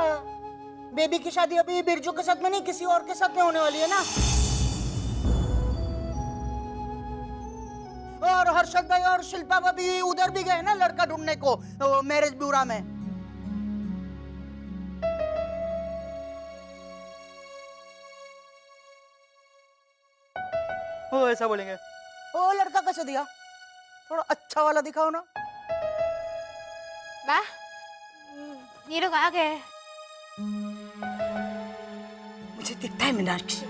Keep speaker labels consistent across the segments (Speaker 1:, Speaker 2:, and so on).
Speaker 1: है। बेबी की शादी अभी बिरजू के साथ में नहीं, किसी और के साथ में होने वाली है ना। और हर्षद भाई और शिल्पा भाभी उधर भी गए ना लड़का ढूंढने को, मैरिज ब्यूरो में।
Speaker 2: वो ऐसा बोलेंगे।
Speaker 1: वो लड़का कैसे दिया? थोड़ा अच्छा वाला दिखाओ ना।
Speaker 3: बा, ये लोग आ गए।
Speaker 1: मुझे दिखता है मीनाक्षी।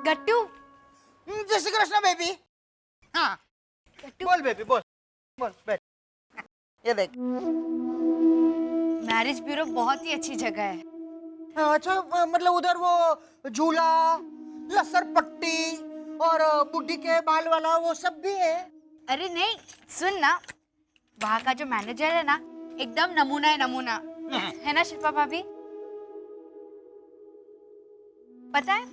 Speaker 3: गट्टू,
Speaker 1: जय श्री कृष्ण बेबी। हाँ
Speaker 2: बोल बेबी बोल, बोल बैठ।
Speaker 1: ये देख।
Speaker 3: मैरिज ब्यूरो बहुत ही अच्छी जगह है।
Speaker 1: अच्छा, मतलब उधर वो झूला, लसर पट्टी और बुड्ढी के बाल वाला वो सब भी है?
Speaker 3: अरे नहीं, सुन ना, वहाँ का जो मैनेजर है ना, एकदम नमूना है, नमूना है ना शिल्पा भाभी? पता है,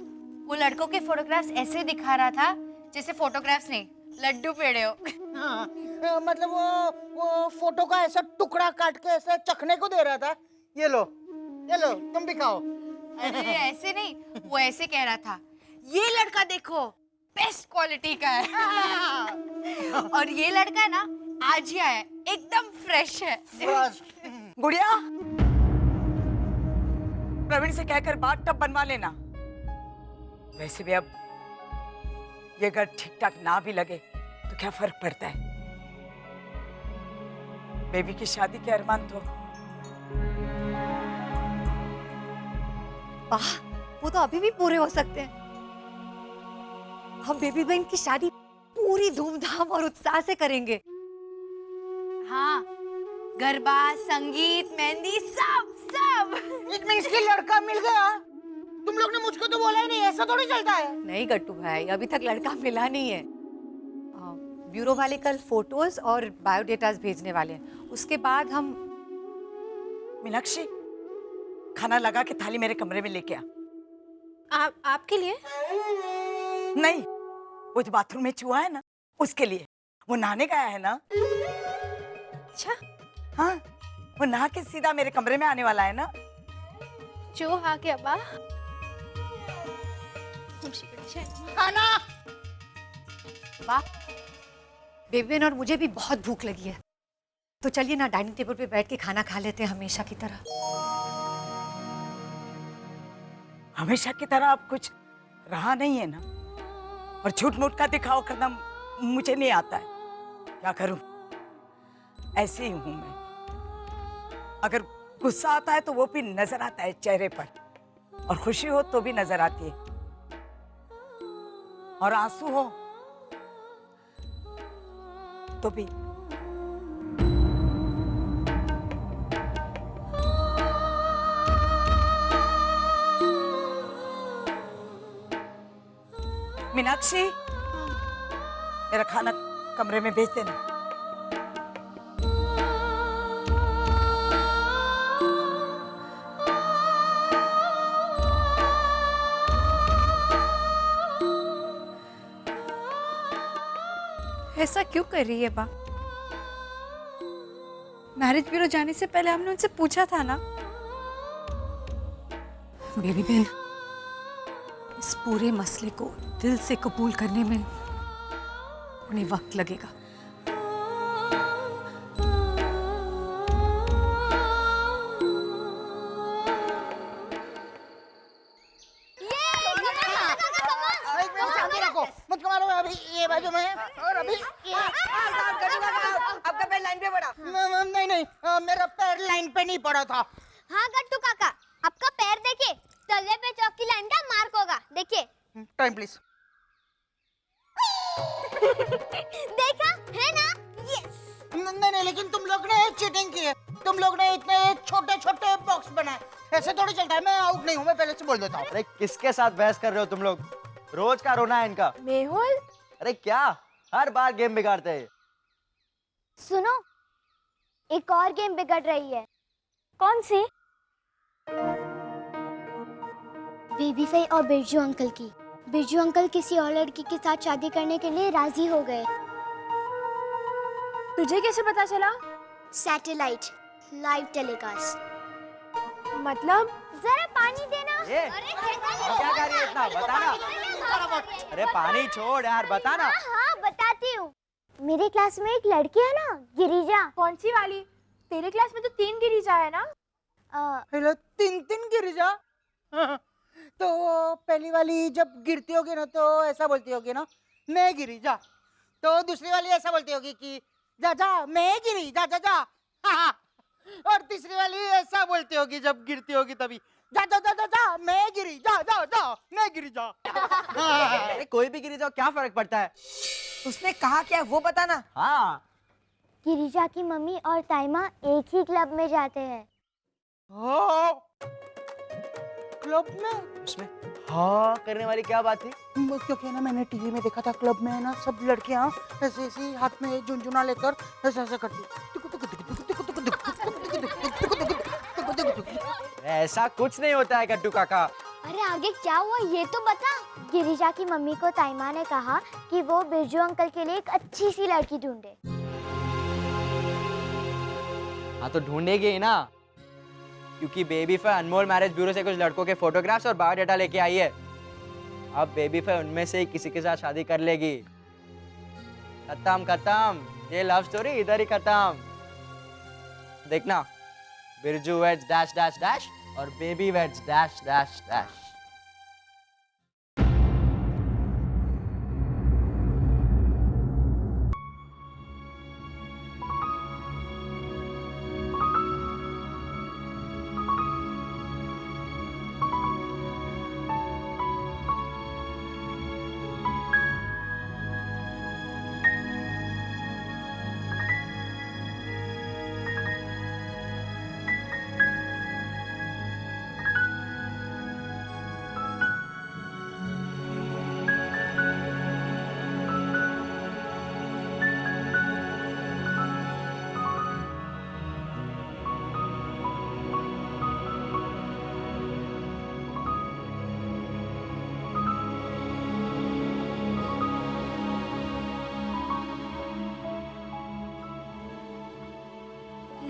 Speaker 3: वो लड़कों के फोटोग्राफ्स ऐसे दिखा रहा था जैसे फोटोग्राफ्स नहीं, लड्डू पेड़े हो।
Speaker 1: हाँ, मतलब वो फोटो का ऐसा टुकड़ा काट के ऐसा चखने को दे रहा था। ये लो तुम भी खाओ।
Speaker 3: अरे ऐसे नहीं, वो ऐसे कह रहा था, ये लड़का देखो बेस्ट क्वालिटी का है। और ये लड़का है ना, आज ही आया है, एकदम फ्रेश है।
Speaker 4: गुड़िया, प्रवीण से कहकर बाथ टब बनवा लेना। वैसे भी अब ये घर ठीक ठाक ना भी लगे तो क्या फर्क पड़ता है। बेबी की शादी के अरमान तो
Speaker 5: वाह, वो तो अभी भी पूरे हो सकते हैं। हम बेबी बहन की शादी पूरी धूमधाम और उत्साह से करेंगे।
Speaker 3: हाँ, गरबा, संगीत, मेहंदी, सब सब।
Speaker 1: इट मींस कि लड़का मिल गया। तुम लोग ने मुझको तो बोला ही नहीं, ऐसा थोड़ी चलता है।
Speaker 5: नहीं गट्टू भाई, अभी तक लड़का मिला नहीं है। ब्यूरो वाले कल फोटोज और बायोडेटास भेजने वाले हैं, उसके बाद हम।
Speaker 4: मीनाक्षी, खाना लगा के थाली मेरे कमरे में लेके आ।
Speaker 3: आपके लिए?
Speaker 4: नहीं, वो जो बाथरूम में चूहा है ना, उसके लिए। वो नहाने गया है ना।
Speaker 3: अच्छा,
Speaker 4: हाँ, वो नहा के सीधा मेरे कमरे में आने वाला है ना।
Speaker 3: जो आ गया बा।
Speaker 1: खाना।
Speaker 5: वाह, बेबी बहन और मुझे भी बहुत भूख लगी है, तो चलिए ना डाइनिंग टेबल पे बैठ के खाना खा लेते हैं हमेशा की तरह।
Speaker 4: हमेशा की तरह अब कुछ रहा नहीं है ना। और झूठ मूठ का दिखावा करना मुझे नहीं आता है। क्या करूं, ऐसी ही हूं मैं। अगर गुस्सा आता है तो वो भी नजर आता है चेहरे पर, और खुशी हो तो भी नजर आती है, और आंसू हो तो भी। मीनाक्षी, मेरा खाना कमरे में भेज देना।
Speaker 3: ऐसा क्यों कर रही है बा? मैरिज ब्यूरो जाने से पहले हमने उनसे पूछा था ना।
Speaker 5: बेबी बहन, इस पूरे मसले को दिल से कबूल करने में उन्हें वक्त लगेगा।
Speaker 1: मुझको मारो अभी ये बाजू में, और अभी
Speaker 4: आपका पैर लाइन पे पड़ा।
Speaker 1: नहीं, मेरा पैर लाइन पे नहीं पड़ा था।
Speaker 6: हाँ गट्टू काका, आपका पैर देखिए, तले पे चौकी लाइन का मार्क होगा, देखिए।
Speaker 1: Time please.
Speaker 6: देखा है ना? यस।
Speaker 1: नहीं, लेकिन तुम लोग ने चीटिंग की है। तुम लोग ने इतने छोटे छोटे बॉक्स बनाए, ऐसे थोड़ी चलता है। मैं आउट नहीं हूँ, मैं पहले से बोल देता हूँ।
Speaker 2: अरे किसके साथ बहस कर रहे हो तुम लोग? रोज का रोना है इनका।
Speaker 6: मेहुल,
Speaker 2: अरे क्या, हर बार गेम बिगाड़ते हैं।
Speaker 6: सुनो, एक और गेम बिगड़ रही है। कौन सी? बेबी फाई और बिरजू अंकल की। बिरजू अंकल किसी और लड़की के साथ शादी करने के लिए राजी हो गए।
Speaker 7: तुझे कैसे पता चला?
Speaker 6: Satellite live telecast.
Speaker 7: मतलब?
Speaker 6: जरा पानी देना।
Speaker 2: ये क्या कर रही है इतना, बताना। अरे पानी छोड़ यार, बताना।
Speaker 6: हाँ बताती हूँ। मेरे क्लास में एक लड़की है ना, गिरिजा।
Speaker 7: कौन सी वाली? तेरे क्लास में तो 3 गिरिजा है ना?
Speaker 1: हेलो, 3 गिरिजा। हाँ, तो पहली वाली जब गिरती होगी ना तो ऐसा बोलती होगी ना, मैं गिरी जा। तो दूसरी वाली ऐसा बोलती होगी कि जा जा मैं गिरी, जा जा जा। हाँ। और तीसरी वाली ऐसा बोलती होगी जब गिरती होगी तभी, जा जा जा जा जा मैं गिरी, जा जा जा मैं गिरी जा। हाँ।
Speaker 2: अरे कोई भी गिरी जाओ, क्या फर्क पड़ता है?
Speaker 4: उसने कहा क्या वो बताना।
Speaker 2: हाँ।
Speaker 6: गिरिजा की मम्मी और ताइमा एक ही क्लब में जाते हैं।
Speaker 1: क्लब में?
Speaker 2: उसमें हाँ करने वाली क्या बात थी?
Speaker 1: क्योंकि ना मैंने टीवी में देखा था, क्लब में है ना सब लड़कियां ऐसे ऐसे हाथ में झुनझुना लेकर ऐसा ऐसा करती।
Speaker 2: ऐसा कुछ नहीं होता है गट्टू काका।
Speaker 6: अरे आगे क्या हुआ ये तो बता। गिरिजा की मम्मी को ताइमा ने कहा कि वो बिरजू अंकल के लिए एक अच्छी सी लड़की ढूंढे।
Speaker 2: हाँ तो ढूंढेगी ही ना, क्योंकि बेबी फाई अनमोल मैरिज ब्यूरो से कुछ लड़कों के फोटोग्राफ्स और बायोडाटा लेके आई है। अब बेबी फाई उनमें से ही किसी के साथ शादी कर लेगी। खत्म खत्म, ये लव स्टोरी इधर ही खत्म। देखना, Birju weds dash dash dash और baby weds dash dash dash.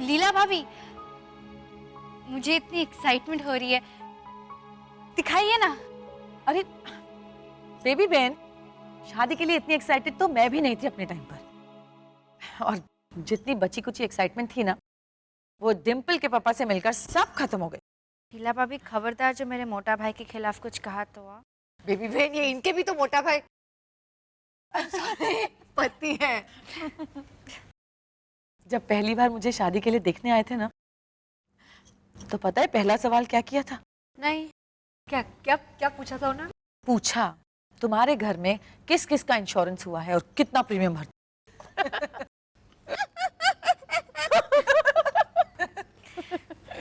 Speaker 3: Leela भाभी, मुझे इतनी एक्साइटमेंट हो रही है, दिखाइए ना।
Speaker 8: अरे बेबी बहन, शादी के लिए इतनी एक्साइटेड तो मैं भी नहीं थी अपने टाइम पर। और जितनी बची कुची एक्साइटमेंट थी ना, वो डिम्पल के पापा से मिलकर सब खत्म हो गई।
Speaker 3: लीला भाभी खबरदार, जो मेरे मोटा भाई के खिलाफ कुछ कहा तो
Speaker 8: बेबी बहन, ये इनके भी तो मोटा भाई पति है। जब पहली बार मुझे शादी के लिए देखने आए थे ना, तो पता है पहला सवाल क्या किया था?
Speaker 3: नहीं,
Speaker 8: क्या क्या क्या पूछा था उन्होंने? पूछा तुम्हारे घर में किस किस का इंश्योरेंस हुआ है और कितना प्रीमियम भरते।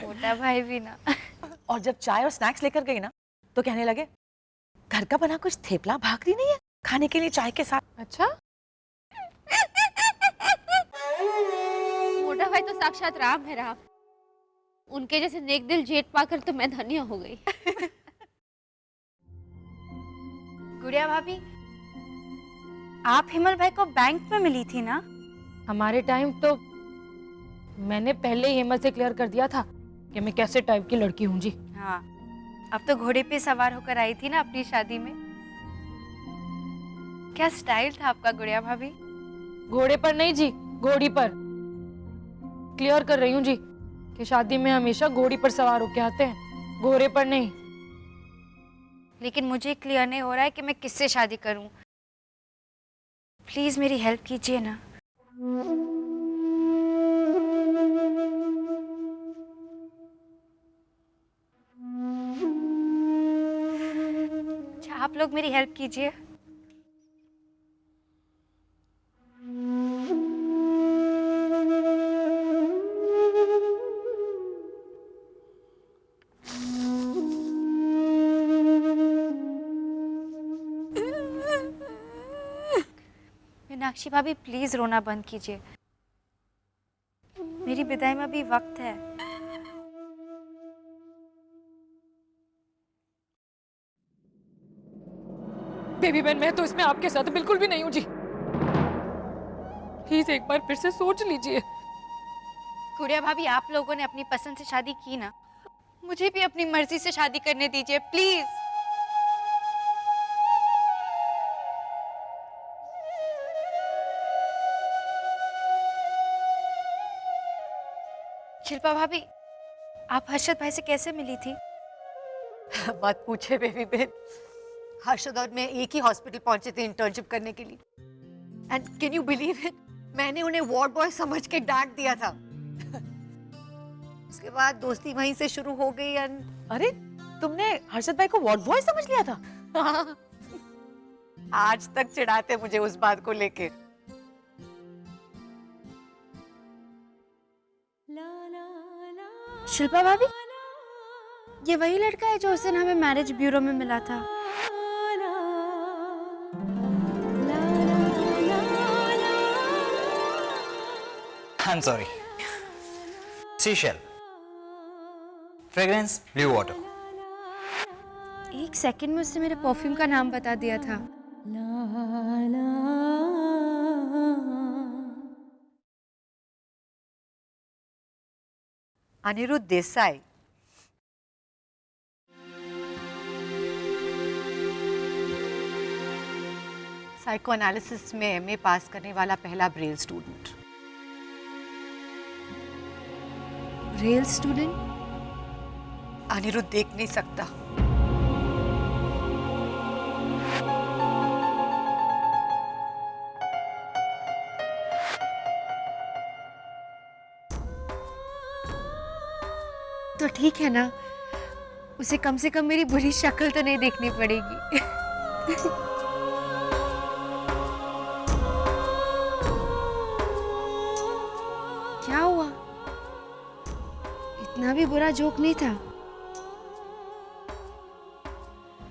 Speaker 3: मोटा भाई भी ना।
Speaker 8: और जब चाय और स्नैक्स लेकर गई ना, तो कहने लगे घर का बना कुछ थेपला भाकरी नहीं है खाने के लिए चाय के साथ।
Speaker 3: अच्छा, मोटा भाई तो साक्षात राम है राम। उनके जैसे नेक दिल जेठ पाकर तो मैं धन्य हो गई। गुड़िया भाभी, आप हिमल भाई को बैंक में मिली थी ना?
Speaker 9: हमारे टाइम तो मैंने पहले ही हिम्मत से क्लियर कर दिया था कि मैं कैसे टाइप की लड़की हूँ जी।
Speaker 3: हाँ, अब तो घोड़े पे सवार होकर आई थी ना अपनी शादी में। क्या स्टाइल था आपका गुड़िया भाभी।
Speaker 9: घोड़े पर नहीं जी, घोड़ी पर। क्लियर कर रही हूँ जी कि शादी में हमेशा घोड़ी पर सवार होके आते हैं, घोड़े पर नहीं।
Speaker 3: लेकिन मुझे क्लियर नहीं हो रहा है कि मैं किससे शादी करूं। प्लीज मेरी हेल्प कीजिए ना। अच्छा, आप लोग मेरी हेल्प कीजिए। मीनाक्षी भाभी, प्लीज रोना बंद कीजिए। मेरी
Speaker 7: विदाई में भी वक्त है।
Speaker 9: बेबी बहन, मैं तो इसमें आपके साथ बिल्कुल भी नहीं हूँ जी। प्लीज एक बार फिर से सोच लीजिए।
Speaker 3: गुड़िया भाभी, आप लोगों ने अपनी पसंद से शादी की ना, मुझे भी अपनी मर्जी से शादी करने दीजिए प्लीज। शिल्पा भाभी, आप हर्षद भाई से कैसे मिली थी?
Speaker 5: मत पूछे बेबी बहन, हर्षद और मैं एक ही हॉस्पिटल पहुंचे थे इंटर्नशिप करने के लिए। And can you believe it, मैंने उन्हें वार्ड बॉय समझ के डांट दिया था। उसके बाद दोस्ती वहीं से शुरू हो गई। एंड
Speaker 8: अरे, तुमने हर्षद भाई को वार्ड बॉय समझ लिया था?
Speaker 5: आज तक चिढ़ाते मुझे उस बात को लेके।
Speaker 7: शिल्पा भाभी, ये वही लड़का है जो उस दिन हमें मैरिज ब्यूरो में मिला था।
Speaker 10: I'm sorry. Seashell. Fragrance blue water.
Speaker 7: एक सेकंड में उसने मेरे परफ्यूम का नाम बता दिया था।
Speaker 5: अनिरुद्ध देसाई। साइको एनालिसिस में एमए पास करने वाला पहला braille student.
Speaker 7: Rail student?
Speaker 5: Anirudh देख नहीं सकता।
Speaker 7: तो ठीक है ना, उसे कम से कम मेरी बुरी शक्ल तो नहीं देखनी पड़ेगी। क्या हुआ? इतना भी बुरा जोक नहीं था।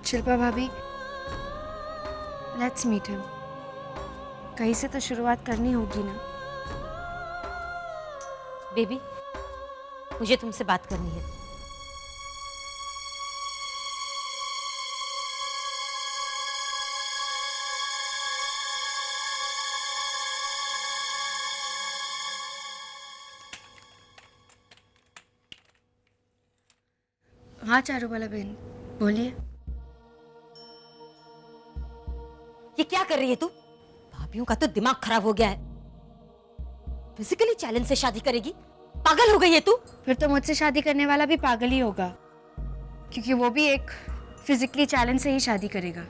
Speaker 7: शिल्पा भाभी, लेट्स मीट हिम। कहीं से तो शुरुआत करनी होगी ना।
Speaker 11: बेबी, मुझे तुमसे बात करनी है।
Speaker 7: हाँ चारूबाला बहन, बोलिए।
Speaker 11: ये क्या कर रही है तू? भाभीयों का तो दिमाग खराब हो गया है। फिजिकली चैलेंज से शादी करेगी? पागल हो गई है तू?
Speaker 7: फिर तो मुझसे शादी करने वाला भी पागल ही होगा, क्योंकि वो भी एक फिजिकली चैलेंज से ही शादी करेगा।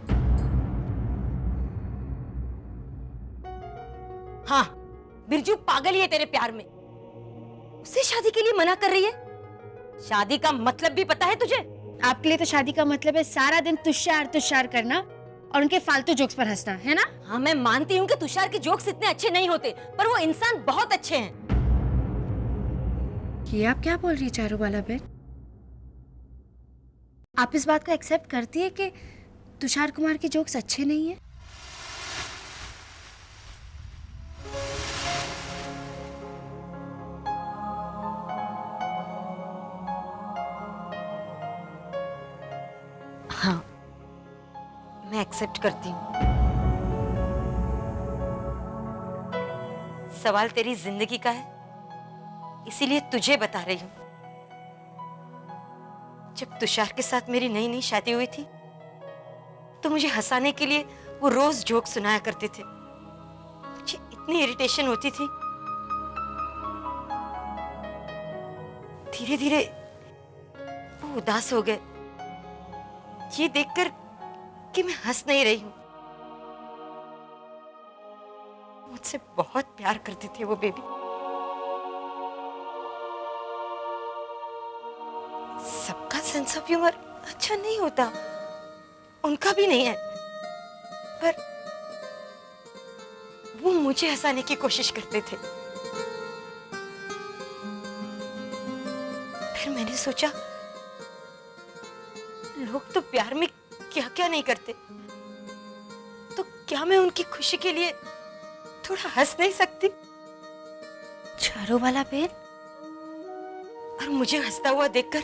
Speaker 11: हाँ, बिरजू पागल ही है तेरे प्यार में। उसे शादी के लिए मना कर रही है। शादी का मतलब भी पता है तुझे?
Speaker 7: आपके लिए तो शादी का मतलब है सारा दिन तुषार तुषार करना और उनके फालतू जोक्स पर हंसना, है ना?
Speaker 11: हाँ, मैं मानती हूँ कि तुषार के जोक्स इतने अच्छे नहीं होते, पर वो इंसान बहुत अच्छे हैं।
Speaker 7: ये आप क्या बोल रही है चारूबाला बहन? आप इस बात को एक्सेप्ट करती है कि तुषार कुमार के जोक्स अच्छे नहीं है?
Speaker 11: हाँ, मैं एक्सेप्ट करती हूँ। सवाल तेरी जिंदगी का है, इसीलिए तुझे बता रही हूँ। जब तुषार के साथ मेरी नई नई शादी हुई थी, तो मुझे हंसाने के लिए वो रोज जोक सुनाया करते थे। मुझे इतनी इरिटेशन होती थी। धीरे धीरे वो उदास हो गए, ये देखकर कि मैं हंस नहीं रही हूं। मुझसे बहुत प्यार करते थे वो बेबी। सबका सेंस ऑफ ह्यूमर अच्छा नहीं होता, उनका भी नहीं है, पर वो मुझे हंसाने की कोशिश करते थे। फिर मैंने सोचा, लोग तो प्यार में क्या क्या नहीं करते, तो क्या मैं उनकी खुशी के लिए थोड़ा हंस नहीं सकती?
Speaker 7: चारूबाला बहन,
Speaker 11: और मुझे हंसता हुआ देखकर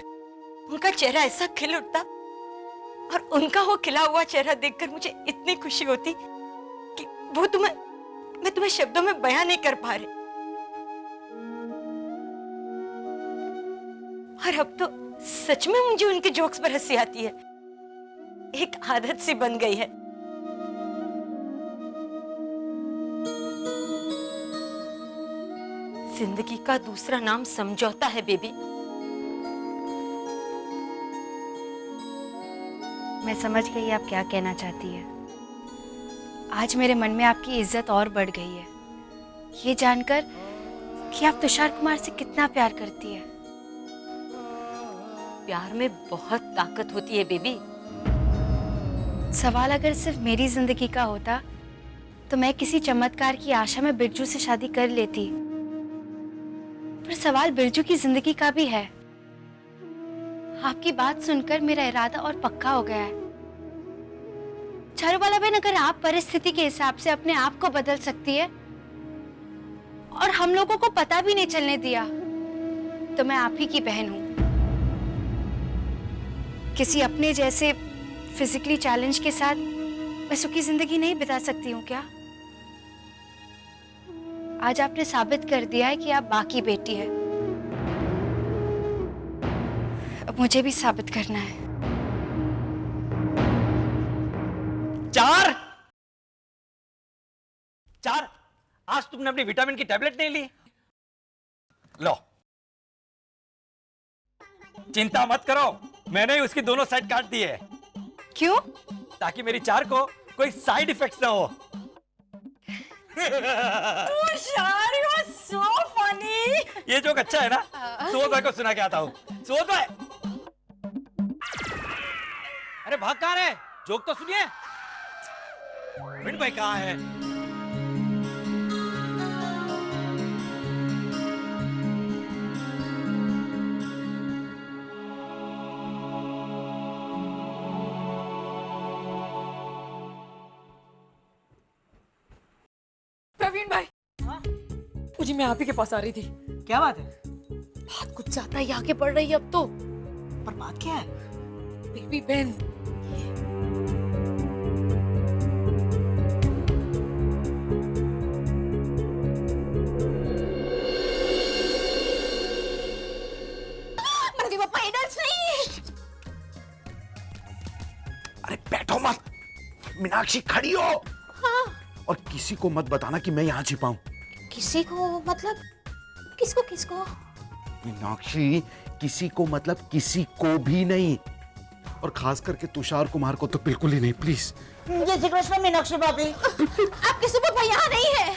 Speaker 11: उनका चेहरा ऐसा खिल उठता, और उनका वो खिला हुआ चेहरा देखकर मुझे इतनी खुशी होती कि वो मैं तुम्हें शब्दों में बयां नहीं कर पा रही। और अब तो सच में मुझे उनके जोक्स पर हंसी आती है, एक आदत सी बन गई है। जिंदगी का दूसरा नाम समझौता है बेबी।
Speaker 7: मैं समझ गई आप क्या कहना चाहती है। आज मेरे मन में आपकी इज्जत और बढ़ गई है, ये जानकर कि आप तुषार कुमार से कितना प्यार करती है।
Speaker 11: प्यार में बहुत ताकत होती है बेबी।
Speaker 7: सवाल अगर सिर्फ मेरी जिंदगी का होता तो मैं किसी चमत्कार की आशा में बिरजू से शादी कर लेती, पर सवाल बिरजू की जिंदगी का भी है। आपकी बात सुनकर मेरा इरादा और पक्का हो गया है। चारूबाला बहन, अगर आप परिस्थिति के हिसाब से अपने आप को बदल सकती है और हम लोगों को पता भी नहीं चलने दिया, तो मैं आप ही की बहन हूं। किसी अपने जैसे फिजिकली चैलेंज के साथ मैं सुखी जिंदगी नहीं बिता सकती हूँ क्या? आज आपने साबित कर दिया है कि आप बाकी बेटी है। अब मुझे भी साबित करना है।
Speaker 10: चार आज तुमने अपनी विटामिन की टैबलेट नहीं ली? लो, चिंता मत करो, मैंने ही उसकी दोनों साइड काट दी है।
Speaker 7: क्यों?
Speaker 10: ताकि मेरी चार को कोई साइड इफेक्ट्स ना हो।
Speaker 4: Tushar, you are so funny.
Speaker 10: ये जोक अच्छा है ना? सुबोध भाई को सुना के आता हूँ। सुबोध भाई, अरे भाग कहाँ रहे? जोक तो सुनिए। विन भाई कहाँ है?
Speaker 8: प्रवीण भाई, मुझे मैं आप ही के पास आ रही थी।
Speaker 1: क्या बात है?
Speaker 8: बात कुछ ज्यादा ही आगे बढ़ रही है अब तो।
Speaker 1: पर बात क्या है?
Speaker 8: बेबी बहन,
Speaker 12: अरे बैठो मत, मीनाक्षी खड़ी हो। हाँ। और किसी को मत बताना कि मैं यहाँ छिपा हूँ।
Speaker 5: किसी को मतलब? किसको किसको?
Speaker 12: मीनाक्षी, किसी को मतलब किसी को भी नहीं, और खास करके तुषार कुमार को तो बिल्कुल ही नहीं, प्लीज।
Speaker 1: जय श्री कृष्ण मीनाक्षी भाभी।
Speaker 5: आपके सुबोध भाई यहाँ नहीं है।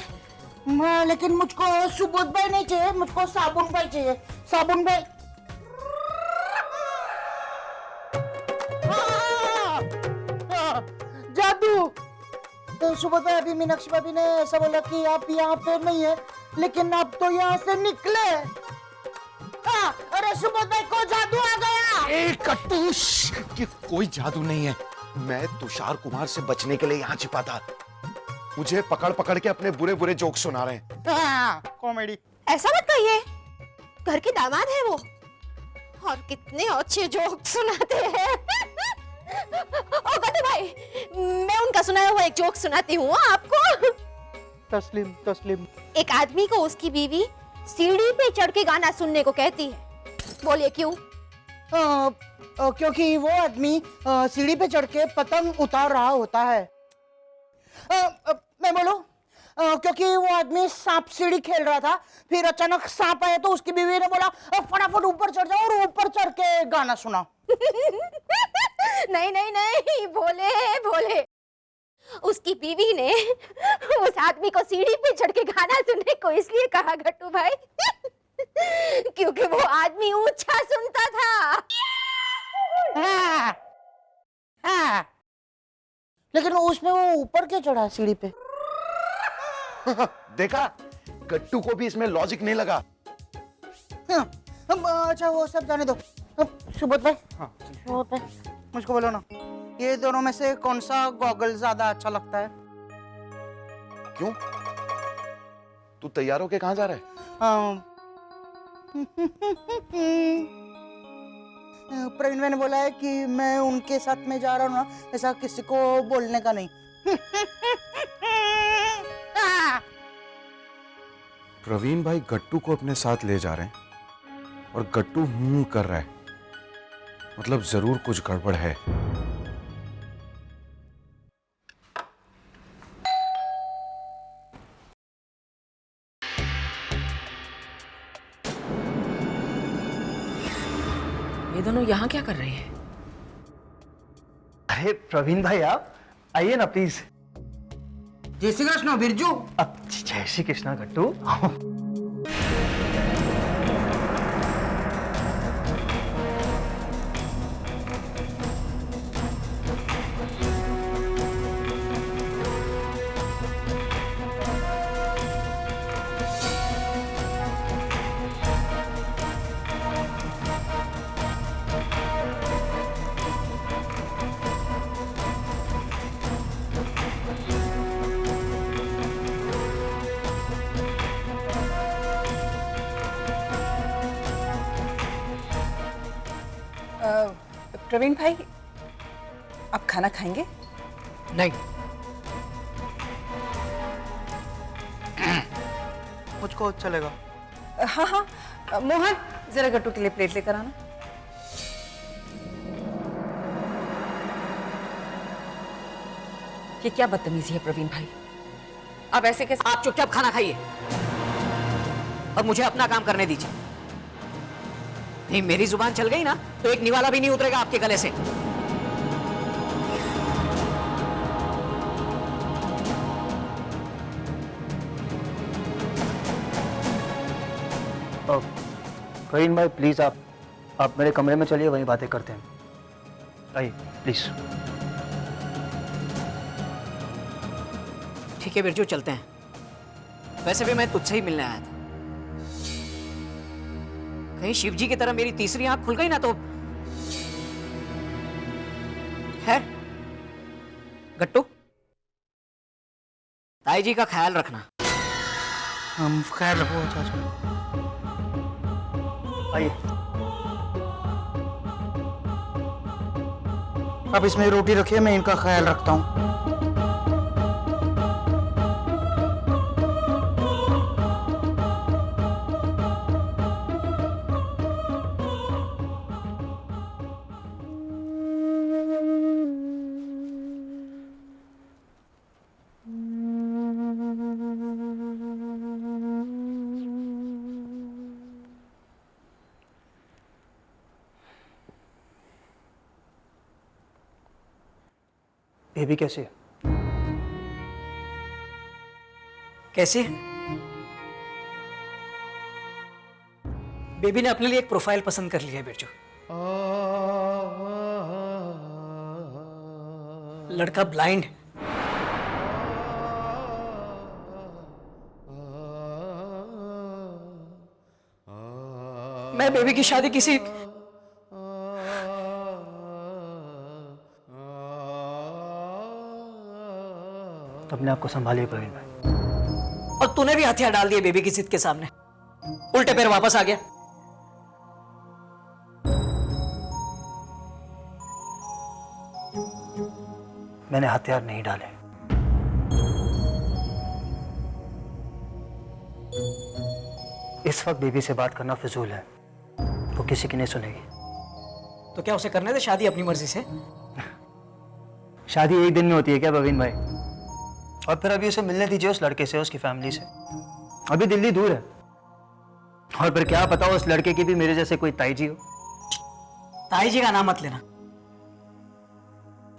Speaker 1: हाँ, लेकिन मुझको सुबोध भाई नहीं चाहिए, मुझको साबुन भाई चाहिए। साबुन भाई। जादू। तो सुबोध भाई, अभी मीनाक्षी भाभी ने ऐसा बोला कि आप यहाँ पे नहीं है, लेकिन आप तो यहाँ से निकले। अरे सुबोध भाई को जादू आ गया।
Speaker 12: एक कटूश, ये कोई जादू नहीं है। मैं तुषार कुमार से बचने के लिए यहाँ छिपा था। मुझे पकड़ पकड़ के अपने बुरे बुरे जोक सुना रहे हैं।
Speaker 1: कॉमेडी।
Speaker 5: ऐसा मत कहिए, घर के दामाद है वो, और कितने अच्छे जोक सुनाते हैं। ओ गद्दू भाई, मैं उनका सुनाया हुआ एक जोक सुनाती हूँ आपको।
Speaker 1: तस्लीम तस्लीम।
Speaker 5: एक आदमी को उसकी बीवी सीढ़ी पे चढ़ के गाना सुनने को कहती है। बोलिए क्यों?
Speaker 1: क्योंकि वो आदमी सीढ़ी पे चढ़ के पतंग उतार रहा होता है। मैं बोलूं, क्योंकि वो आदमी सांप सीढ़ी खेल रहा था, फिर अचानक सांप आया तो उसकी बीवी ने बोला फटाफट ऊपर चढ़ जाओ, और ऊपर चढ़ के गाना सुना।
Speaker 5: नहीं नहीं नहीं, बोले बोले उसकी बीवी ने उस आदमी को सीढ़ी पे चढ़ के गाना सुनने को इसलिए कहा गट्टू भाई, क्योंकि वो आदमी ऊंचा सुनता था।
Speaker 1: लेकिन उसमें वो ऊपर क्यों चढ़ा सीढ़ी पे?
Speaker 12: देखा, गट्टू को भी इसमें लॉजिक नहीं लगा।
Speaker 1: अच्छा वो सब जाने दो। सुबोध भाई, सुबोध भाई, मुझको बोलो ना, ये दोनों में से कौन सा गॉगल ज्यादा अच्छा लगता है?
Speaker 12: क्यों? तू तैयार होके कहाँ जा रहा है?
Speaker 1: प्रवीण मैंने बोला है कि मैं उनके साथ में जा रहा हूँ ना, ऐसा किसी को बोलने का नहीं।
Speaker 12: प्रवीण भाई गट्टू को अपने साथ ले जा रहे हैं और गट्टू कर रहा है, मतलब जरूर कुछ गड़बड़ है।
Speaker 8: ये दोनों यहाँ क्या कर रहे हैं?
Speaker 2: अरे प्रवीण भाई आप आइए ना प्लीज।
Speaker 1: जय श्री कृष्ण बिरजू।
Speaker 2: अब जय श्री कृष्णा गट्टू।
Speaker 4: प्रवीण भाई, आप खाना खाएंगे?
Speaker 2: नहीं,
Speaker 1: मुझको चलेगा।
Speaker 4: हाँ हाँ, मोहन जरा गट्टू के लिए प्लेट लेकर आना। ये क्या बदतमीजी है प्रवीण भाई, आप ऐसे कैसे?
Speaker 13: आप चुपचाप खाना खाइए और मुझे अपना काम करने दीजिए। नहीं, मेरी जुबान चल गई ना तो एक निवाला भी नहीं उतरेगा आपके गले से।
Speaker 2: प्रवीण भाई प्लीज आप मेरे कमरे में चलिए, वहीं बातें करते हैं। आइए प्लीज।
Speaker 13: ठीक है बिरजू, चलते हैं। वैसे भी मैं तुझसे ही मिलने आया था। कहीं शिवजी की तरह मेरी तीसरी आंख खुल गई ना तो। खैर गट्टू, ताई जी का ख्याल रखना।
Speaker 1: हम ख्याल रखो चाचा।
Speaker 2: आइए।
Speaker 1: आप इसमें रोटी रखिए, मैं इनका ख्याल रखता हूँ।
Speaker 2: बेबी कैसी है?
Speaker 13: कैसे? बेबी ने अपने लिए एक प्रोफाइल पसंद कर लिया है बिरजू। लड़का ब्लाइंड है। मैं बेबी की शादी किसी
Speaker 2: अपने आप को संभालिए प्रवीण भाई।
Speaker 13: और तूने भी हथियार डाल दिए बेबी की जिद के सामने, उल्टे पैर वापस आ गया।
Speaker 2: मैंने हथियार नहीं डाले। इस वक्त बेबी से बात करना फिजूल है, वो किसी की नहीं सुनेगी।
Speaker 13: तो क्या उसे करने दे शादी अपनी मर्जी से।
Speaker 2: शादी एक दिन में होती है क्या प्रवीण भाई? और फिर अभी उसे मिलने दीजिए उस लड़के से, उसकी फैमिली से। अभी दिल्ली दूर है, और फिर क्या पता उस लड़के की भी मेरे जैसे कोई ताई जी हो।
Speaker 13: ताई जी का नाम मत लेना,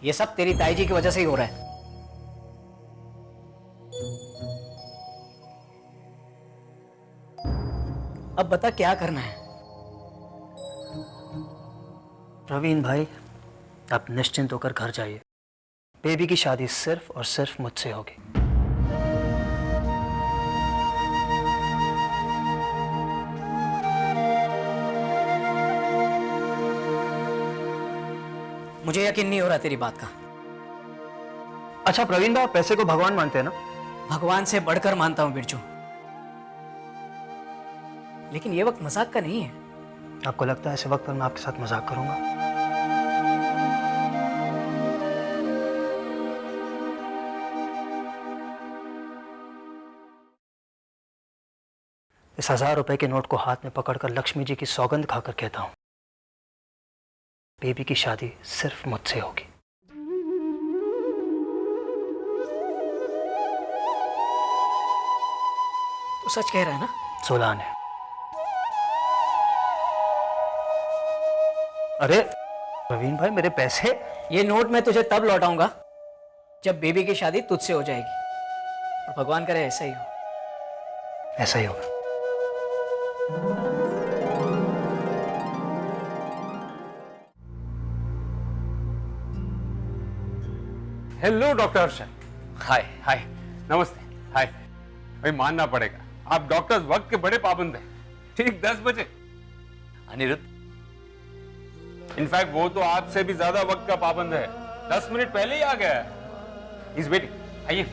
Speaker 13: ये सब तेरी ताई जी की वजह से ही हो रहा है। अब बता क्या करना है?
Speaker 2: प्रवीण भाई, आप निश्चिंत होकर घर जाइए। बेबी की शादी सिर्फ और सिर्फ मुझसे होगी।
Speaker 13: मुझे यकीन नहीं हो रहा तेरी बात का।
Speaker 2: अच्छा प्रवीण भाई, आप पैसे को भगवान मानते हैं ना?
Speaker 13: भगवान से बढ़कर मानता हूं बिरजू। लेकिन ये वक्त मजाक का नहीं है।
Speaker 14: आपको लगता है ऐसे वक्त पर मैं आपके साथ मजाक करूंगा? इस 1000 रुपए के नोट को हाथ में पकड़कर लक्ष्मी जी की सौगंध खाकर कहता हूं, बेबी की शादी सिर्फ मुझसे होगी।
Speaker 13: तो सच कह रहा है ना?
Speaker 14: सोलान है। अरे प्रवीण भाई, मेरे पैसे?
Speaker 13: ये नोट मैं तुझे तब लौटाऊंगा जब बेबी की शादी तुझसे हो जाएगी, और भगवान करे ऐसा ही हो।
Speaker 14: ऐसा ही होगा।
Speaker 15: Hello doctor Harshad. Hi hi, नमस्ते। हाय। भाई मानना पड़ेगा, आप डॉक्टर्स वक्त के बड़े पाबंद हैं। ठीक 10 बजे अनिरुद्ध, इनफैक्ट वो तो आपसे भी ज्यादा वक्त का पाबंद है। 10 मिनट पहले ही आ गया है। इस बेटी आइए।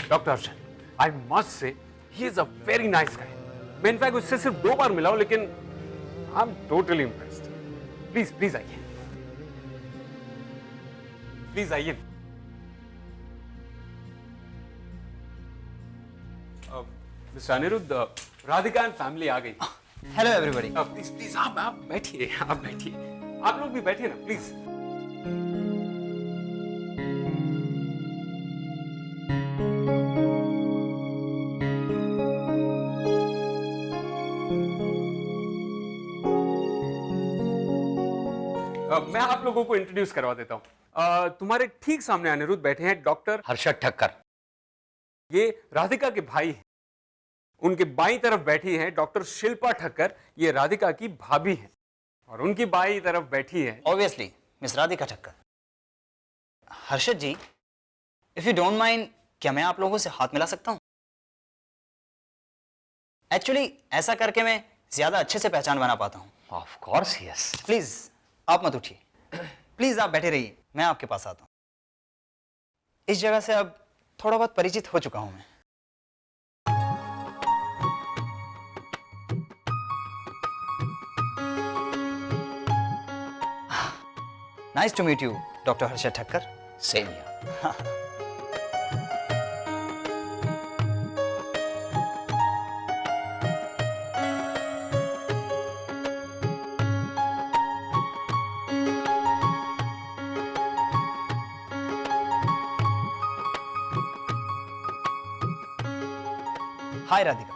Speaker 15: Doctor Harshad, I must say he is a very nice guy. मैं इनफैक्ट उससे सिर्फ 2 बार मिला हूं, लेकिन I am totally impressed. Please please आइए, प्लीज आइए। Mister Aniruddh, Radhika and family आ गई।
Speaker 2: Hello everybody.
Speaker 15: प्लीज प्लीज आप बैठिए, आप बैठिए। आप लोग भी बैठिए ना प्लीज। मैं आप लोगों को इंट्रोड्यूस करवा देता हूं। तुम्हारे ठीक सामने अनिरुद्ध बैठे हैं डॉक्टर
Speaker 10: हर्षद ठक्कर।
Speaker 15: ये राधिका के भाई हैं। उनके बाईं तरफ बैठी है डॉक्टर शिल्पा ठक्कर, ये राधिका की भाभी है। और उनकी बाईं तरफ बैठी है
Speaker 14: obviously miss Radhika Thakkar. Harshad ji, if you don't mind, क्या मैं आप लोगों से हाथ मिला सकता हूं? एक्चुअली ऐसा करके मैं ज्यादा अच्छे से पहचान बना पाता हूं।
Speaker 10: Of course yes.
Speaker 14: प्लीज आप मत उठिए, प्लीज आप बैठे रहिए, मैं आपके पास आता हूं। इस जगह से अब थोड़ा बहुत परिचित हो चुका हूं मैं। Nice to meet you doctor Harshad Thakkar.
Speaker 10: Same here.
Speaker 14: Hi Radhika.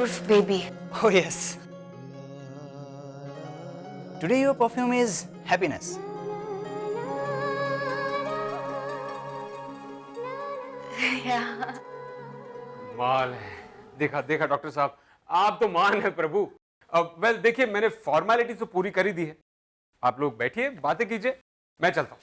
Speaker 7: उर्फ baby.
Speaker 14: Oh yes. Today your perfume is happiness.
Speaker 15: माल है। देखा देखा डॉक्टर साहब, आप तो मान है प्रभु। अब वेल देखिए, मैंने फॉर्मेलिटी तो पूरी कर ही दी है। आप लोग बैठिए, बातें कीजिए, मैं चलता हूं।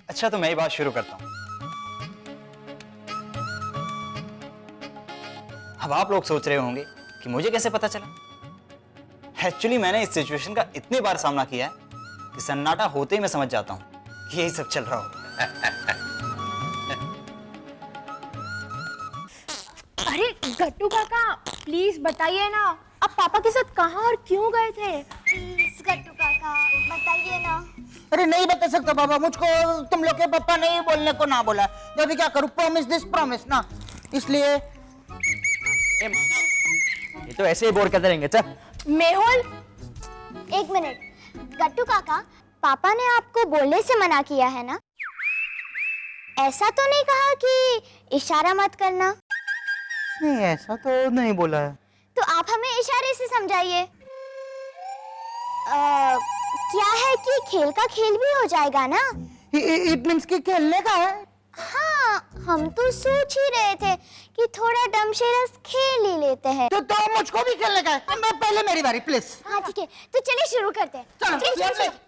Speaker 14: अच्छा तो मैं ही बात शुरू करता हूं। अब आप लोग सोच रहे होंगे कि मुझे कैसे पता चला। एक्चुअली मैंने इस सिचुएशन का इतनी बार सामना किया है कि सन्नाटा होते ही मैं समझ जाता हूं कि यही सब चल रहा हो।
Speaker 5: अरे गट्टू काका, प्लीज बताइए ना, आप पापा के साथ कहाँ और क्यों गए थे?
Speaker 6: प्लीज गट्टू काका बताइए ना।
Speaker 1: अरे नहीं बता सकता बाबा, मुझको तुम लोग के पापा ने बोलने को ना बोला, तो अभी क्या करूं? प्रॉमिस दिस प्रॉमिस ना, इसलिए।
Speaker 2: ये तो ऐसे ही बोर करते रहेंगे। चल
Speaker 5: मेहुल,
Speaker 6: एक मिनट, गट्टू काका पापा ने आपको बोलने से मना किया है ना? ऐसा तो नहीं कहा कि इशारा मत करना?
Speaker 1: नहीं, ऐसा तो नहीं बोला है।
Speaker 6: तो आप हमें इशारे से समझाइए। क्या है कि खेल का खेल भी हो जाएगा ना,
Speaker 1: इट मीन्स कि खेलने का है।
Speaker 6: हाँ, हम तो सोच ही रहे थे कि थोड़ा डमशेरस खेल ही लेते हैं।
Speaker 1: तो मुझको भी खेलने का है। मैं पहले मेरी बारी प्लीज।
Speaker 6: हाँ ठीक है, तो चलिए शुरू करते हैं।
Speaker 1: चलो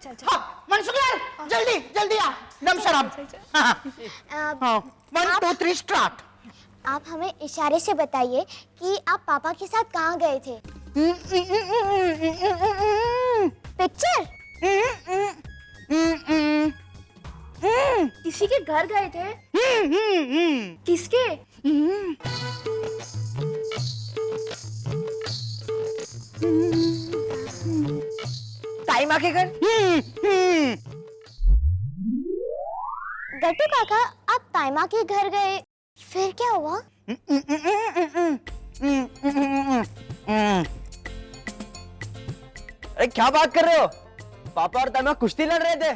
Speaker 6: चल।
Speaker 1: हाँ, मनसुख लाल जल्दी जल्दी आ दम शराब। हाँ 1 2 3 स्टार्ट।
Speaker 6: आप हमें इशारे से बताइए कि आप पापा के साथ कहाँ गए थे। पिक्चर? किसी के घर गए थे? किसके?
Speaker 8: ताईमा के घर?
Speaker 6: गट्टू काका, आप ताइमा के घर गए, फिर क्या हुआ?
Speaker 2: अरे क्या बात कर रहे हो? पापा और ताईमा कुश्ती लड़ रहे थे।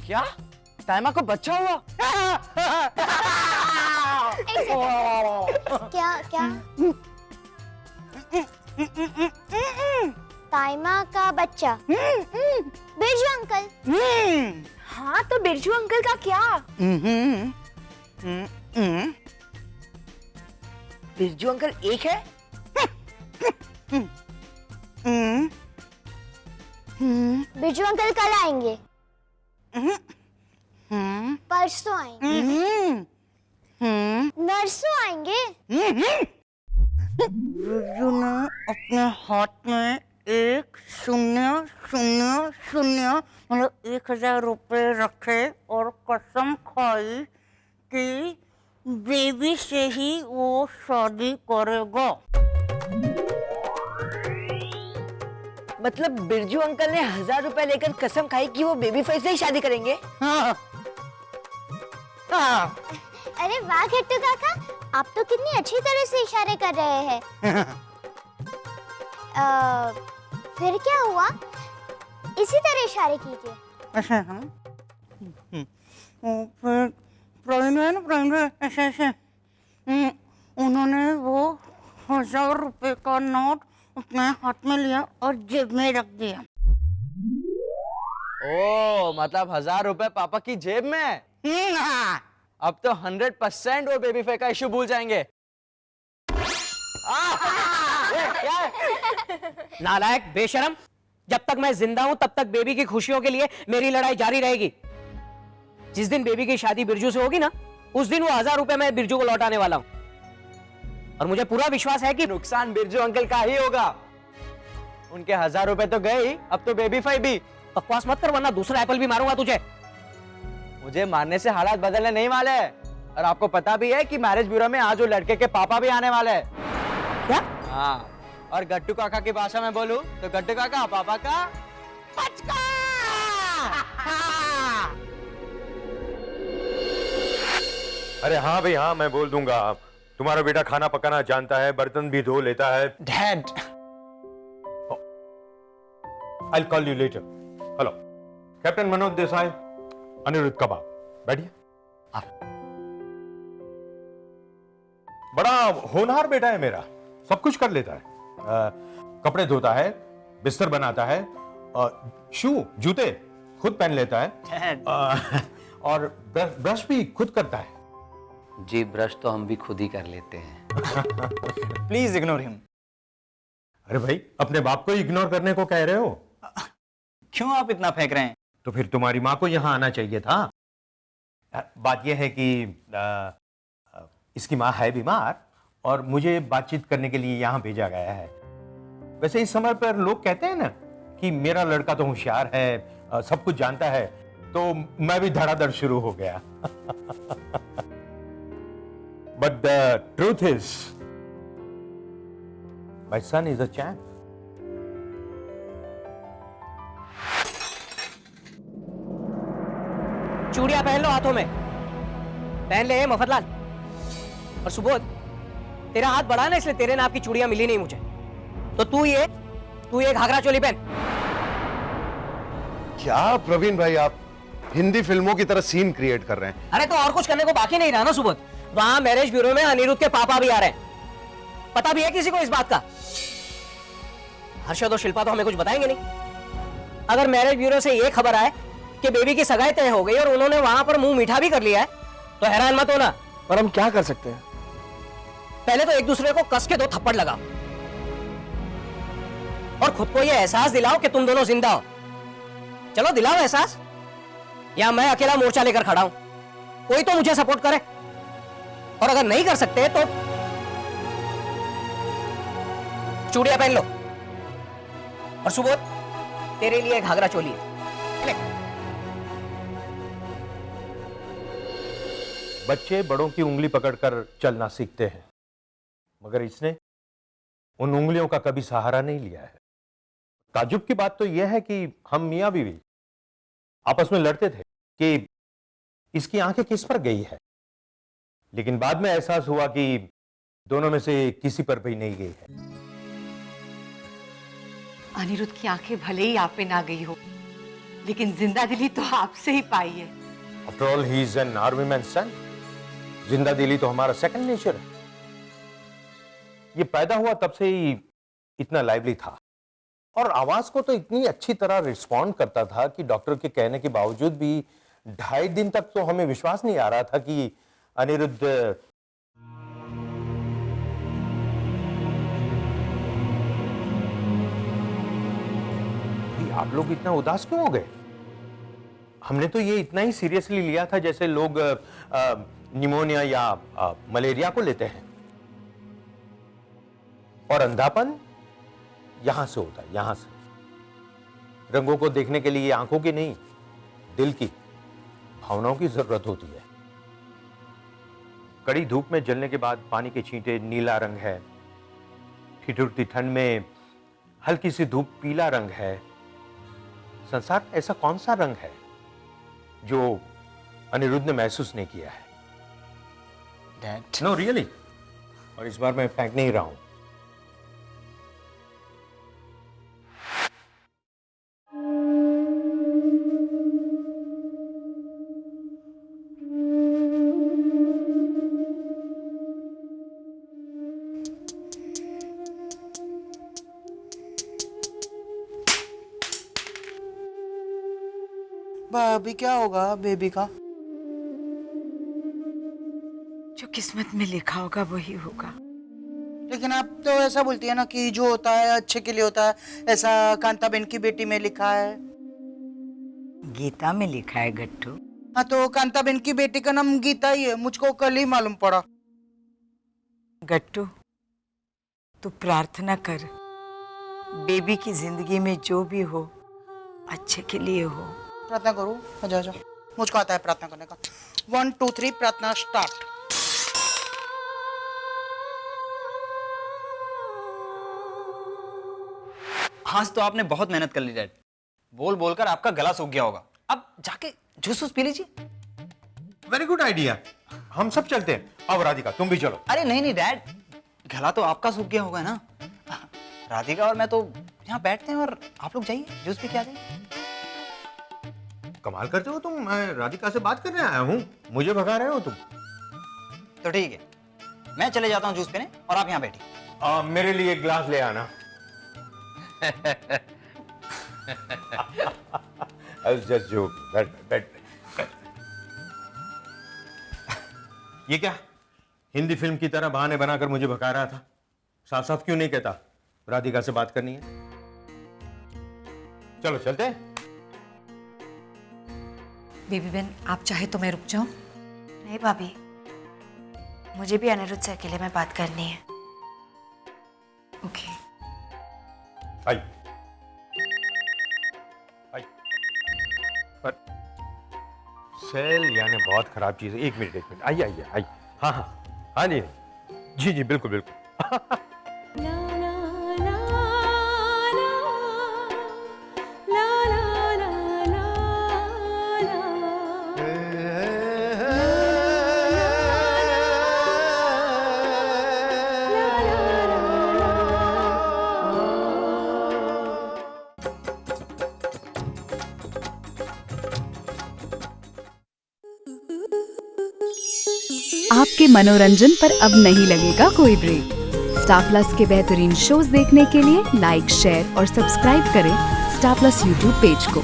Speaker 2: क्या? ताईमा को बच्चा हुआ?
Speaker 6: क्या? ताइमा का बच्चा? बिरजू अंकल। हाँ, तो बिरजू अंकल का क्या?
Speaker 8: बिरजू अंकल एक है?
Speaker 6: बिरजू अंकल कल आएंगे? परसों आएंगे? नरसों आएंगे?
Speaker 1: बिरजू ने अपने हाथ में 1,0,0,0 मतलब 1,000 रुपए रखे और कसम खाई कि बेबी से ही वो शादी करेगा।
Speaker 8: मतलब बिरजू अंकल ने 1000 रुपए लेकर कसम खाई कि वो बेबी फेस से ही शादी करेंगे?
Speaker 1: हाँ।
Speaker 6: अरे वाह गट्टू काका, आप तो कितनी अच्छी तरह से इशारे कर रहे हैं। फिर क्या हुआ? इसी तरह इशारे कीजिए।
Speaker 1: अच्छा हाँ। फिर प्रवीण ऐसे उन्होंने वो 1000 रुपए का नोट अपने हाथ में लिया और जेब में रख दिया।
Speaker 2: ओ मतलब 1000 रुपए पापा की जेब में? अब तो 100% वो बेबी फेस का इशू भूल जाएंगे।
Speaker 13: नालायक, बेशरम, जब तक मैं जिंदा हूं तब तक बेबी की खुशियों के लिए मेरी लड़ाई जारी रहेगी। जिस दिन बेबी की शादी बिरजू से होगी ना, उस दिन वो 1000 रुपए मैं बिरजू को लौटाने वाला हूं। और मुझे पूरा विश्वास है कि
Speaker 2: नुकसान बिरजू अंकल का ही होगा। उनके 1000 रुपए तो गए ही, अब तो बेबी फेस भी।
Speaker 13: बकवास मत कर वरना दूसरा एप्पल भी मारूंगा तुझे।
Speaker 2: मुझे मारने से हालात बदलने नहीं वाले। और आपको पता भी है कि मैरिज ब्यूरो में आज वो लड़के के पापा भी आने वाले हैं।
Speaker 13: क्या?
Speaker 2: हाँ, और गट्टू काका की भाषा में बोलूं तो गट्टू काका पापा का पचका।
Speaker 15: अरे हाँ भाई हाँ, मैं बोल दूंगा। तुम्हारा बेटा खाना पकाना जानता है, बर्तन भी धो लेता है।
Speaker 13: Dad,
Speaker 15: I'll call you later. हेलो, कैप्टन मनोज देसाई, अनिरुद्ध कबाब, बैठिए। बड़ा होनहार बेटा है मेरा, सब कुछ कर लेता है। कपड़े धोता है, बिस्तर बनाता है, शू जूते खुद पहन लेता है, और ब्रश भी खुद करता है।
Speaker 16: जी, ब्रश तो हम भी खुद ही कर लेते हैं।
Speaker 14: Please ignore him.
Speaker 15: अरे भाई, अपने बाप को इग्नोर करने को कह रहे हो?
Speaker 14: क्यों आप इतना फेंक रहे हैं?
Speaker 15: तो फिर तुम्हारी माँ को यहाँ आना चाहिए था। बात यह है कि इसकी माँ है बीमार और मुझे बातचीत करने के लिए यहाँ भेजा गया है। वैसे इस समय पर लोग कहते हैं ना कि मेरा लड़का तो होशियार है, सब कुछ जानता है, तो मैं भी धड़ाधड़ शुरू हो गया। But the truth is my son is a champ.
Speaker 13: चूड़ियां पहन लो हाथों में, पहन ले मफतलाल। और सुबोध, तेरा हाथ बड़ा है ना, इसलिए तेरे नाप की चूड़ियां मिली नहीं मुझे। तो तू ये घाघरा चोली पहन।
Speaker 12: क्या प्रवीण भाई, आप हिंदी फिल्मों की तरह सीन क्रिएट कर रहे हैं।
Speaker 13: अरे तो और कुछ करने को बाकी नहीं रहा ना सुबोध। वहां मैरिज ब्यूरो में अनिरुद्ध के पापा भी आ रहे हैं। पता भी है किसी को इस बात का? हर्षद और शिल्पा तो हमें कुछ बताएंगे नहीं। अगर मैरिज ब्यूरो से ये खबर आए कि बेबी की सगाई तय हो गई और उन्होंने वहां पर मुंह मीठा भी कर लिया है, तो हैरान मत होना।
Speaker 17: पर हम क्या कर सकते हैं?
Speaker 13: पहले तो एक दूसरे को कस के 2 थप्पड़ लगाओ और खुद को यह एहसास दिलाओ कि तुम दोनों जिंदा हो। चलो दिलाओ एहसास, या मैं अकेला मोर्चा लेकर खड़ा हूं। कोई तो मुझे सपोर्ट करे, और अगर नहीं कर सकते तो चूड़ियां पहन लो। और सुबोध, तेरे लिए घाघरा चोली है।
Speaker 15: बच्चे बड़ों की उंगली पकड़कर चलना सीखते हैं, मगर इसने उन उंगलियों का कभी सहारा नहीं लिया है। ताजुब की बात तो यह है कि हम मियां बीवी आपस में लड़ते थे कि इसकी आंखें किस पर गई है, लेकिन बाद में एहसास हुआ कि दोनों में से किसी पर भी नहीं गई है।
Speaker 8: अनिरुद्ध की आंखें भले ही आप पे ना गई हो, लेकिन जिंदा दिली तो आपसे ही पाई है।
Speaker 15: After all he is an army man son. जिंदा दिली तो हमारा सेकंड नेचर है। ये पैदा हुआ तब से ही इतना लाइवली था और आवाज को तो इतनी अच्छी तरह रिस्पॉन्ड करता था कि डॉक्टर के कहने के बावजूद भी 2.5 दिन तक तो हमें विश्वास नहीं आ रहा था कि अनिरुद्ध आप लोग इतना उदास क्यों हो गए? हमने तो ये इतना ही सीरियसली लिया था जैसे लोग निमोनिया या मलेरिया को लेते हैं। और अंधापन यहां से होता है, यहां से। रंगों को देखने के लिए आंखों की नहीं, दिल की, भावनाओं की जरूरत होती है। कड़ी धूप में जलने के बाद पानी के छींटे नीला रंग है, ठिठुरती ठंड में हल्की सी धूप पीला रंग है। संसार में ऐसा कौन सा रंग है जो अनिरुद्ध ने महसूस नहीं किया है?
Speaker 14: Dad,
Speaker 15: no really. और इस बार मैं फेंक नहीं रहा हूं।
Speaker 1: अभी क्या होगा बेबी का?
Speaker 4: जो किस्मत में लिखा होगा वही होगा।
Speaker 1: लेकिन आप तो ऐसा बोलती है ना कि जो होता है अच्छे के लिए होता है, ऐसा कांताबेन की बेटी में लिखा है।
Speaker 4: गीता में लिखा है गट्टू।
Speaker 1: हाँ, तो कांताबेन की बेटी का नाम गीता ही है, मुझको कल ही मालूम पड़ा।
Speaker 4: गट्टू, तू प्रार्थना कर, बेबी की जिंदगी में जो भी हो अच्छे के लिए हो।
Speaker 1: प्रार्थना करूं? जा जा, मुझको आता है प्रार्थना करने का। 1 2 3 प्रार्थना स्टार्ट।
Speaker 14: आज तो आपने बहुत मेहनत कर ली डैड। बोल बोलकर आपका गला सूख गया होगा। अब जाके जूस पी लीजिए।
Speaker 15: वेरी गुड आइडिया, हम सब चलते हैं। अब राधिका तुम भी चलो।
Speaker 14: अरे नहीं नहीं डैड, गला तो आपका सूख गया होगा ना। राधिका और मैं तो यहाँ बैठते हैं और आप लोग जाइए जूस पी के आ जाइए।
Speaker 15: कमाल करते हो तुम। मैं राधिका से बात करने आया हूँ, मुझे भगा रहे हो तुम।
Speaker 14: तो ठीक है, मैं चले जाता हूँ जूस पीने और आप यहाँ बैठिए।
Speaker 15: मेरे लिए एक ग्लास ले आना। I was just joking. बैठ। ये क्या हिंदी फिल्म की तरह बहाने बनाकर मुझे भगा रहा था? साफ साफ क्यों नहीं कहता राधिका से बात करनी है? चलो चलते हैं।
Speaker 8: बेबी बहन, आप चाहे तो मैं रुक जाऊं?
Speaker 7: नहीं भाभी, मुझे भी अनिरुद्ध से अकेले में बात करनी है।
Speaker 8: ओके।
Speaker 15: आई। पर सेल यानी बहुत खराब चीज है। एक मिनट आइए। हाँ जी जी बिल्कुल बिल्कुल।
Speaker 17: आपके मनोरंजन पर अब नहीं लगेगा कोई ब्रेक। स्टार प्लस के बेहतरीन शोज देखने के लिए लाइक, शेयर और सब्सक्राइब करें स्टार प्लस यूट्यूब पेज को।